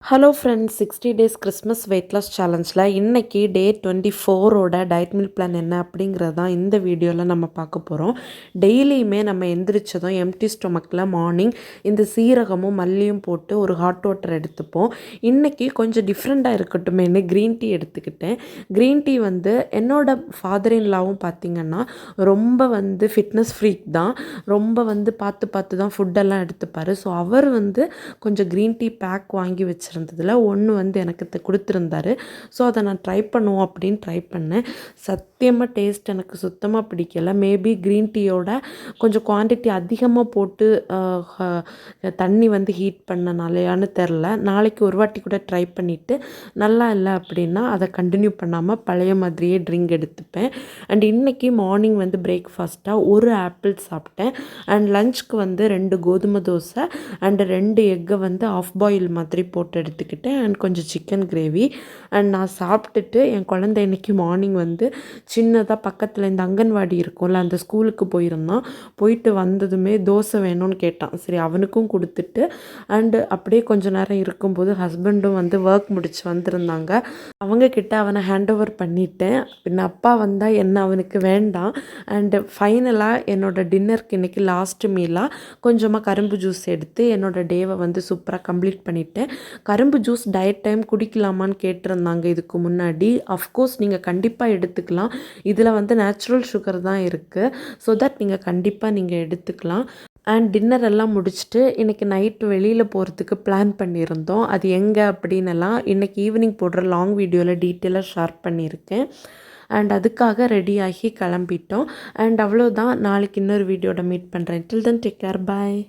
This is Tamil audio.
Hello friends, 60 days Christmas weight loss சேலஞ்சில் இன்றைக்கி டே 24ஓட டயட் மீல் பிளான் என்ன அப்படிங்கிறது தான் இந்த வீடியோவில் நம்ம பார்க்க போகிறோம். டெய்லியுமே நம்ம எந்திரிச்சதும் எம்டி ஸ்டொமக்கில் மார்னிங் இந்த சீரகமும் மல்லியும் போட்டு ஒரு ஹாட் வாட்டர் எடுத்துப்போம். இன்றைக்கி கொஞ்சம் டிஃப்ரெண்ட்டாக இருக்கட்டுமேனு க்ரீன் டீ எடுத்துக்கிட்டேன். க்ரீன் டீ என்னோட ஃபாதர் இன் லாவும் பார்த்திங்கன்னா ரொம்ப ஃபிட்னஸ் ஃப்ரீக் தான். ரொம்ப பார்த்து தான் ஃபுட்டெல்லாம் எடுத்துப்பார். ஸோ அவர் கொஞ்சம் க்ரீன் டீ பேக் வாங்கி வச்சுருந்ததில் ஒன்று எனக்கு கொடுத்துருந்தாரு. ஸோ அதை நான் ட்ரை பண்ணுவோம் அப்படின்னு ட்ரை பண்ணேன். சத்தியமாக டேஸ்ட் எனக்கு சுத்தமாக பிடிக்கலை. மேபி க்ரீன் டீயோட கொஞ்சம் குவான்டிட்டி அதிகமாக போட்டு தண்ணி ஹீட் பண்ணனாலையான்னு தெரில. நாளைக்கு ஒரு வாட்டி கூட ட்ரை பண்ணிவிட்டு நல்லா இல்லை அப்படின்னா அதை கண்டினியூ பண்ணாமல் பழைய மாதிரியே ட்ரிங்க் எடுத்துப்பேன். அண்ட் இன்றைக்கி மார்னிங் பிரேக்ஃபாஸ்ட்டாக ஒரு ஆப்பிள் சாப்பிட்டேன். அண்ட் லஞ்சுக்கு 2 கோதுமை தோசை அண்ட் 2 எக்கை ஆஃப் பாயில் மாதிரி போட்டு எடுத்துக்கிட்டேன். அண்ட் கொஞ்சம் சிக்கன் கிரேவி. அண்ட் நான் சாப்பிட்டுட்டு என் குழந்தை இன்றைக்கி மார்னிங் சின்னதாக பக்கத்தில் இந்த அங்கன்வாடி இருக்கும்ல, அந்த ஸ்கூலுக்கு போயிருந்தான். போயிட்டு வந்ததுமே தோசை வேணும்னு கேட்டான். சரி அவனுக்கும் கொடுத்துட்டு அண்டு அப்படியே கொஞ்சம் நேரம் இருக்கும்போது ஹஸ்பண்டும் ஒர்க் முடிச்சு வந்திருந்தாங்க. அவங்கக்கிட்ட அவனை ஹேண்ட் ஓவர் பண்ணிட்டேன். பின்ன அப்பா வந்தால் என்ன அவனுக்கு வேண்டாம். அண்டு ஃபைனலாக என்னோடய டின்னருக்கு இன்றைக்கி லாஸ்ட் மீலாக கொஞ்சமாக கரும்பு ஜூஸ் எடுத்து என்னோடய டேவை சூப்பராக கம்ப்ளீட் பண்ணிட்டேன். கரும்பு ஜூஸ் டயட் டைம் குடிக்கலாமான்னு கேட்டிருந்தாங்க இதுக்கு முன்னாடி. அஃப்கோர்ஸ் நீங்கள் கண்டிப்பாக எடுத்துக்கலாம். இதில் நேச்சுரல் சுகர் தான் இருக்குது. ஸோ தட் நீங்கள் எடுத்துக்கலாம். அண்ட் டின்னர் எல்லாம் முடிச்சுட்டு இன்றைக்கி நைட்டு வெளியில் போகிறதுக்கு பிளான் பண்ணியிருந்தோம். அது எங்கே அப்படின்னெல்லாம் இன்றைக்கி ஈவினிங் போடுற லாங் வீடியோவில் டீட்டெயிலாக ஷேர் பண்ணியிருக்கேன். அண்ட் அதுக்காக ரெடியாகி கிளம்பிட்டோம். அண்ட் அவ்வளோதான். நாளைக்கு இன்னொரு வீடியோட மீட் பண்ணுறேன். டில் தென் டேக் கேர், பாய்.